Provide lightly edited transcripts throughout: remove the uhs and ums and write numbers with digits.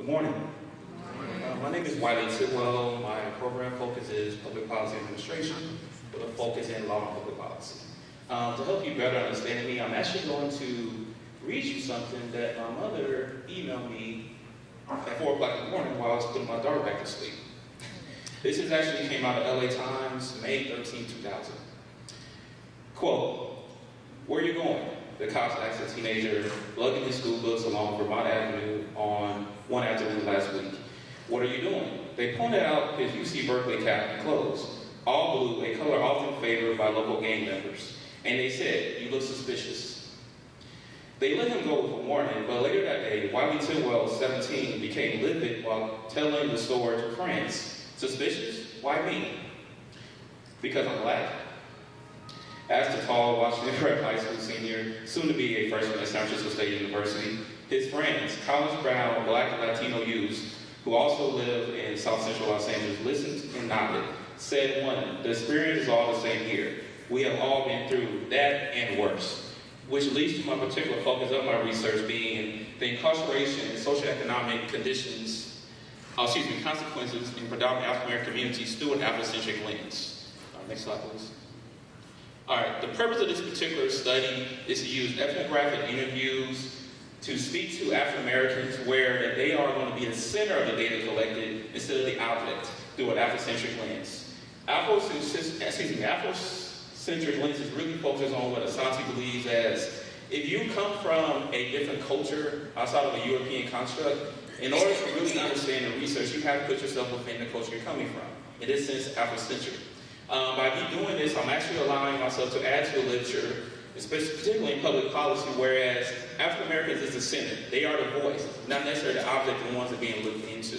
Good morning. My name is WTidwell. My program focus is public policy administration with a focus in law and public policy. To help you better understand me, I'm actually going to read you something that my mother emailed me at 4 o'clock in the morning while I was putting my daughter back to sleep. This is actually came out of LA Times, May 13, 2000. Quote, "Where are you going?" The cops asked a teenager lugging his school books along Vermont Avenue on one afternoon last week. "What are you doing?" They pointed out his UC Berkeley cap and clothes, all blue, a color often favored by local gang members. And they said, "You look suspicious." They let him go with a warning, but later that day, WTidwell, 17, became livid while telling the story to friends. "Suspicious? Why me?" "Because I'm black." Asked the tall Washington Prep High School senior, soon to be a freshman at San Francisco State University, his friends, college-bound black and Latino youths who also live in South Central Los Angeles, listened and nodded. Said one, "The experience is all the same here. We have all been through that and worse." Which leads to my particular focus of my research being the incarceration and socioeconomic consequences in predominantly African-American communities through an Afrocentric lens. Next slide, please. All right, the purpose of this particular study is to use ethnographic interviews to speak to African Americans where they are going to be the center of the data collected instead of the object through an Afrocentric lens. Afrocentric lens is really focused on what Asante believes as if you come from a different culture outside of a European construct, in order to really understand the research, you have to put yourself within the culture you're coming from. In this sense, Afrocentric. By me doing this, I'm actually allowing myself to add to the literature, especially particularly in public policy, whereas African Americans is the center. They are the voice, not necessarily the object and the ones that are being looked into.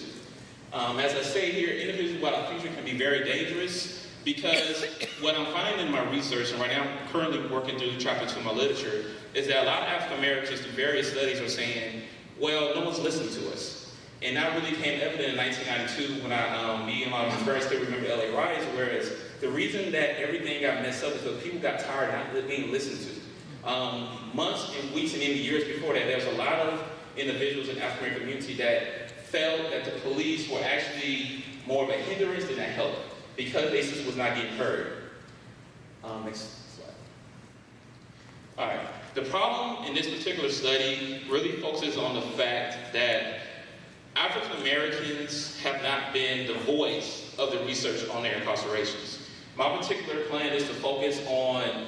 As I say here, individuals about our future can be very dangerous because what I'm finding in my research, and right now I'm currently working through chapter 2 of my literature, is that a lot of African Americans through various studies are saying, well, no one's listening to us. And that really became evident in 1992 when me and my friends still remember LA riots, whereas the reason that everything got messed up is because people got tired of not being listened to. Months and weeks and even years before that, there was a lot of individuals in the African community that felt that the police were actually more of a hindrance than a help because their sister was not getting heard. Next slide. All right. The problem in this particular study really focuses on the fact that African Americans have not been the voice of the research on their incarcerations. My particular plan is to focus on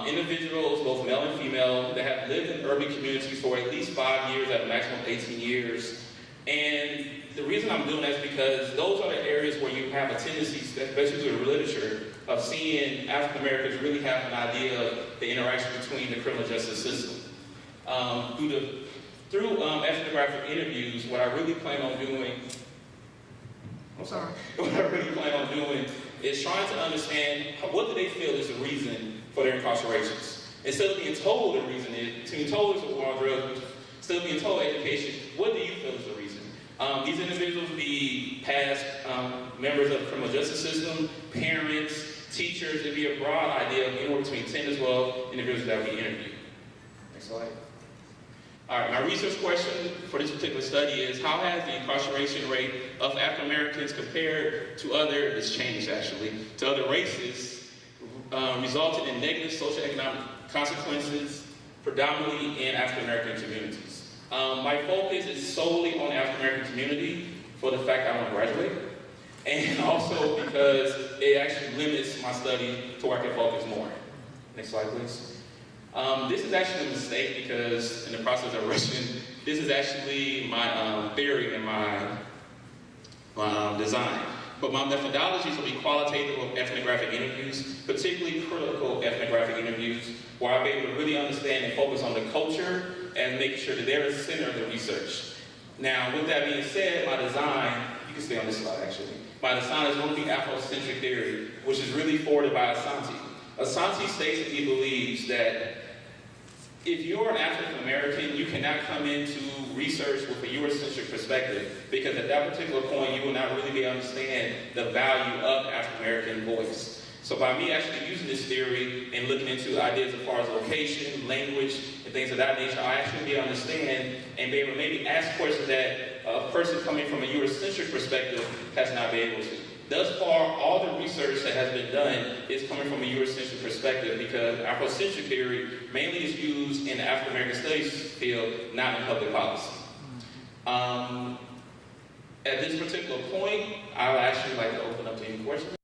individuals, both male and female, that have lived in urban communities for at least 5 years, at a maximum of 18 years. And the reason I'm doing that is because those are the areas where you have a tendency, especially through the literature, of seeing African Americans really have an idea of the interaction between the criminal justice system. Through ethnographic interviews, what I really plan on doing, what I really plan on doing is trying to understand what do they feel is the reason for their incarcerations. Instead of being told the reason is, being told it's a war on drugs, instead of being told education, what do you feel is the reason? These individuals be past members of the criminal justice system, parents, teachers. It'd be a broad idea of anywhere between 10 to 12 individuals that we interview. Next slide. All right, my research question for this particular study is how has the incarceration rate of African Americans compared to other races, resulted in negative socioeconomic consequences, predominantly in African American communities. My focus is solely on the African American community for the fact I want to graduate, and also because it actually limits my study to where I can focus more. Next slide, please. This is actually a mistake because in the process of rushing, this is actually my theory and my design. But my methodologies will be qualitative ethnographic interviews, particularly critical ethnographic interviews, where I'll be able to really understand and focus on the culture and making sure that they're the center of the research. Now, with that being said, my design, you can stay on this slide actually, my design is going to be Afrocentric theory, which is really forwarded by Asante. Asante states that he believes that if you're an African American, you cannot come into research with a Eurocentric perspective because at that particular point, you will not really be able to understand the value of African American voice. So by me actually using this theory and looking into ideas as far as location, language, and things of that nature, I actually be able to understand and be able to maybe ask questions that a person coming from a Eurocentric perspective has not been able to. Thus far, all the research that has been done is coming from a Eurocentric perspective because Afrocentric theory mainly is used in the African American studies field, not in public policy. At this particular point, I would actually like to open up to any questions.